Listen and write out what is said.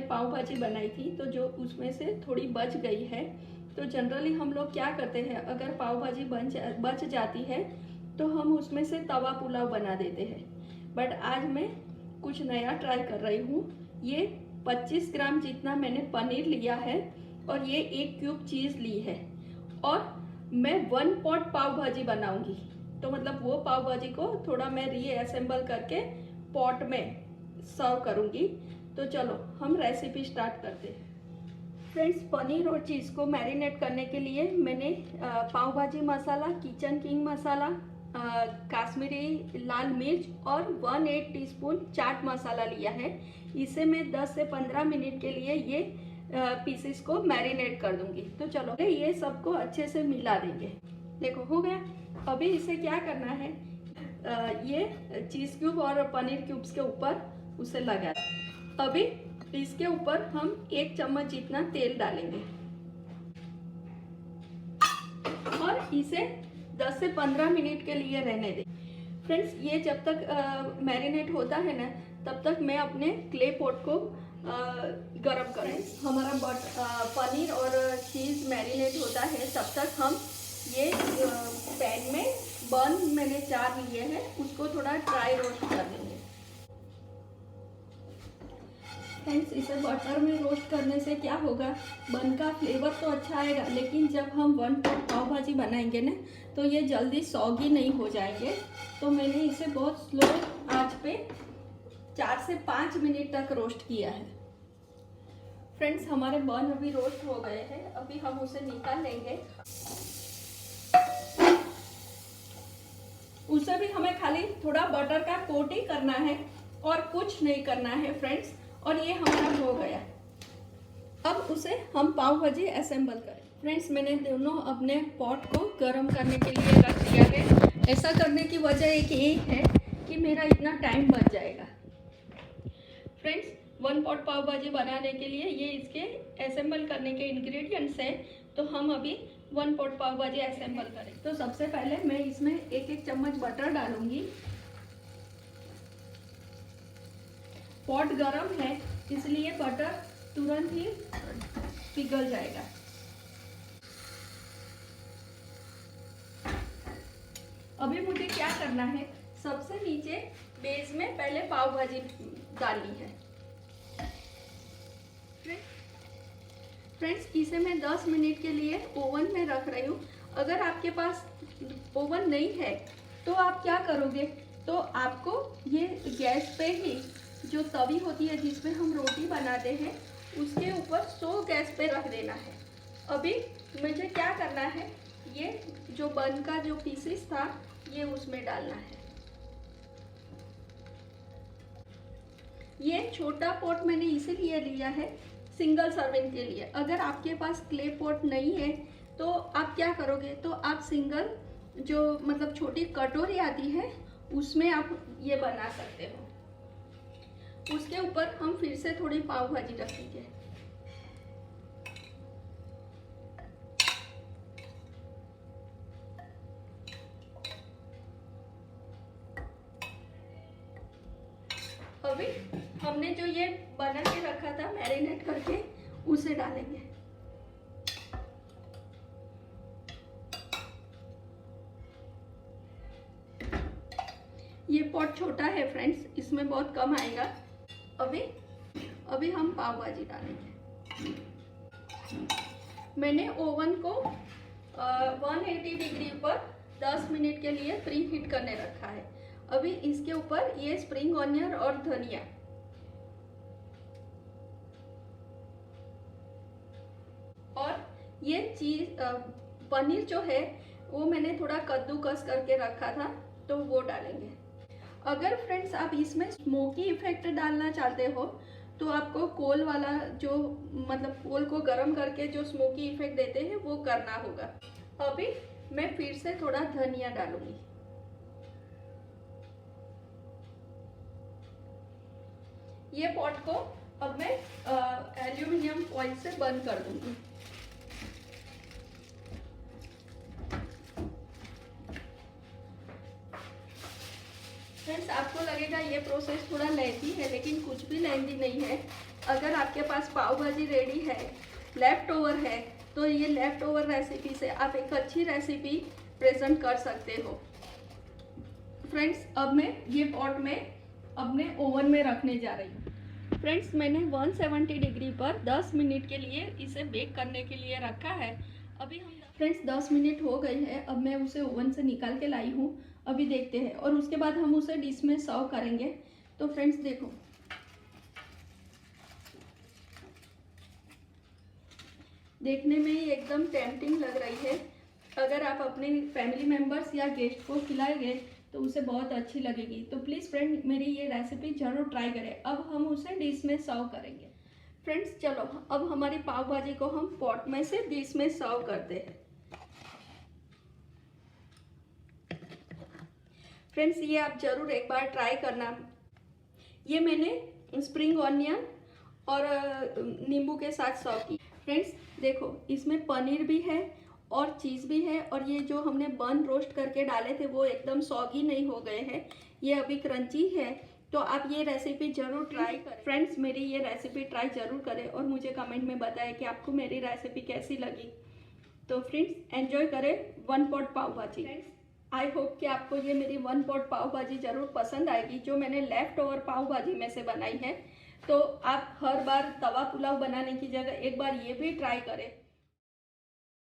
पाव भाजी बनाई थी तो जो उसमें से थोड़ी बच गई है। तो जनरली हम लोग क्या करते हैं, अगर पाव भाजी बच जाती है तो हम उसमें से तवा पुलाव बना देते हैं। बट आज मैं कुछ नया ट्राई कर रही हूँ। ये 25 ग्राम जितना मैंने पनीर लिया है और ये 1 क्यूब चीज़ ली है और मैं 1 पॉट पाव भाजी बनाऊंगी। तो मतलब वो पाव भाजी को थोड़ा मैं रीअसेंबल करके पॉट में सर्व करूंगी। तो चलो हम रेसिपी स्टार्ट करते हैं। फ्रेंड्स, पनीर और चीज़ को मैरिनेट करने के लिए मैंने पाव भाजी मसाला, किचन किंग मसाला, काश्मीरी लाल मिर्च और 1/8 टीस्पून चाट मसाला लिया है। इसे मैं 10 से 15 मिनट के लिए ये पीसेस को मैरिनेट कर दूंगी। तो चलो ये सबको अच्छे से मिला देंगे। देखो हो गया। अभी इसे क्या करना है, ये चीज़ क्यूब और पनीर क्यूब्स के ऊपर उसे लगा। अभी इसके ऊपर हम 1 चम्मच जितना तेल डालेंगे और इसे 10 से 15 मिनट के लिए रहने दें। फ्रेंड्स, ये जब तक मैरिनेट होता है ना, तब तक मैं अपने क्ले पॉट को गरम करें। हमारा पनीर और चीज़ मैरिनेट होता है, तब तक हम ये पैन में बन मैंने 4 लिए हैं, उसको थोड़ा ड्राई रोस्ट कर देंगे। फ्रेंड्स, इसे बटर में रोस्ट करने से क्या होगा, बन का फ्लेवर तो अच्छा आएगा, लेकिन जब हम 1 पॉट पाव भाजी बनाएंगे ना तो ये जल्दी सॉगी नहीं हो जाएंगे। तो मैंने इसे बहुत स्लो आंच पे 4 से 5 मिनट तक रोस्ट किया है। फ्रेंड्स, हमारे बन अभी रोस्ट हो गए हैं। अभी हम उसे निकाल लेंगे। उसे भी हमें खाली थोड़ा बटर का कोट ही करना है और कुछ नहीं करना है फ्रेंड्स। और ये हमारा हो गया। अब उसे हम पाव भाजी असेंबल करें। फ्रेंड्स, मैंने दोनों अपने पॉट को गर्म करने के लिए रख दिया है। ऐसा करने की वजह एक ये है कि मेरा इतना टाइम बच जाएगा। फ्रेंड्स, 1 पॉट पाव भाजी बनाने के लिए ये इसके असेंबल करने के इंग्रेडिएंट्स हैं। तो हम अभी 1 पॉट पाव भाजी असेंबल करें। तो सबसे पहले मैं इसमें 1-1 चम्मच बटर डालूंगी। पॉट गरम है इसलिए बटर तुरंत ही पिघल जाएगा। अभी मुझे क्या करना है, सबसे नीचे बेस में पहले पाव भाजी डालनी है। फ्रेंड्स, इसे मैं 10 मिनट के लिए ओवन में रख रही हूँ। अगर आपके पास ओवन नहीं है तो आप क्या करोगे, तो आपको ये गैस पे ही जो तवी होती है जिसमें हम रोटी बनाते हैं, उसके ऊपर 100 गैस पे रख देना है। अभी मुझे क्या करना है, ये जो बन का जो पीसेस था ये उसमें डालना है। ये छोटा पॉट मैंने इसीलिए लिया है सिंगल सर्विंग के लिए। अगर आपके पास क्ले पॉट नहीं है तो आप क्या करोगे, तो आप सिंगल जो मतलब छोटी कटोरी आती है उसमें आप ये बना सकते हो। उसके ऊपर हम फिर से थोड़ी पाव भाजी रखेंगे। अभी हमने जो ये बना के रखा था मैरिनेट करके, उसे डालेंगे। ये पॉट छोटा है फ्रेंड्स, इसमें बहुत कम आएगा। अभी हम पाव भाजी डालेंगे। मैंने ओवन को 180 डिग्री पर 10 मिनट के लिए प्री हीट करने रखा है। अभी इसके ऊपर ये स्प्रिंग ऑनियन और धनिया, और ये चीज पनीर जो है वो मैंने थोड़ा कद्दूकस करके रखा था, तो वो डालेंगे। अगर फ्रेंड्स आप इसमें स्मोकी इफेक्ट डालना चाहते हो तो आपको कोल वाला जो मतलब कोल को गर्म करके जो स्मोकी इफेक्ट देते हैं वो करना होगा। अभी मैं फिर से थोड़ा धनिया डालूंगी। ये पॉट को अब मैं एल्यूमिनियम फॉइल से बंद कर दूंगी। फ्रेंड्स, आपको लगेगा ये प्रोसेस थोड़ा लेंथी है, लेकिन कुछ भी लेंथी नहीं है। अगर आपके पास पाव भाजी रेडी है, लेफ्ट ओवर है, तो ये लेफ्ट ओवर रेसिपी से आप एक अच्छी रेसिपी प्रेजेंट कर सकते हो। फ्रेंड्स, अब मैं ये पॉट में अपने ओवन में रखने जा रही हूँ। फ्रेंड्स, मैंने 170 डिग्री पर 10 मिनट के लिए इसे बेक करने के लिए रखा है। अभी हम फ्रेंड्स 10 मिनट हो गए हैं। अब मैं उसे ओवन से निकाल के लाई हूँ। अभी देखते हैं और उसके बाद हम उसे डिश में सर्व करेंगे। तो फ्रेंड्स देखो, देखने में ही एकदम टेम्पटिंग लग रही है। अगर आप अपने फैमिली मेम्बर्स या गेस्ट को खिलाएंगे तो उसे बहुत अच्छी लगेगी। तो प्लीज़ फ्रेंड, मेरी ये रेसिपी ज़रूर ट्राई करें। अब हम उसे डिश में सर्व करेंगे। फ्रेंड्स चलो, अब हमारी पाव भाजी को हम पॉट में से डिश में सर्व करते हैं। फ्रेंड्स, ये आप ज़रूर एक बार ट्राई करना। ये मैंने स्प्रिंग ऑनियन और नींबू के साथ सर्व की। फ्रेंड्स देखो, इसमें पनीर भी है और चीज़ भी है, और ये जो हमने बन रोस्ट करके डाले थे वो एकदम सॉगी नहीं हो गए हैं, ये अभी क्रंची है। तो आप ये रेसिपी ज़रूर ट्राई करें। फ्रेंड्स, मेरी ये रेसिपी ट्राई ज़रूर करें और मुझे कमेंट में बताएं कि आपको मेरी रेसिपी कैसी लगी। तो फ्रेंड्स, एंजॉय करें 1 पॉट पाव भाजी। फ्रेंड्स, आई होप कि आपको ये मेरी 1 पॉट पाव भाजी ज़रूर पसंद आएगी, जो मैंने लेफ़्ट ओवर पाव भाजी में से बनाई है। तो आप हर बार तवा पुलाव बनाने की जगह एक बार ये भी ट्राई करें।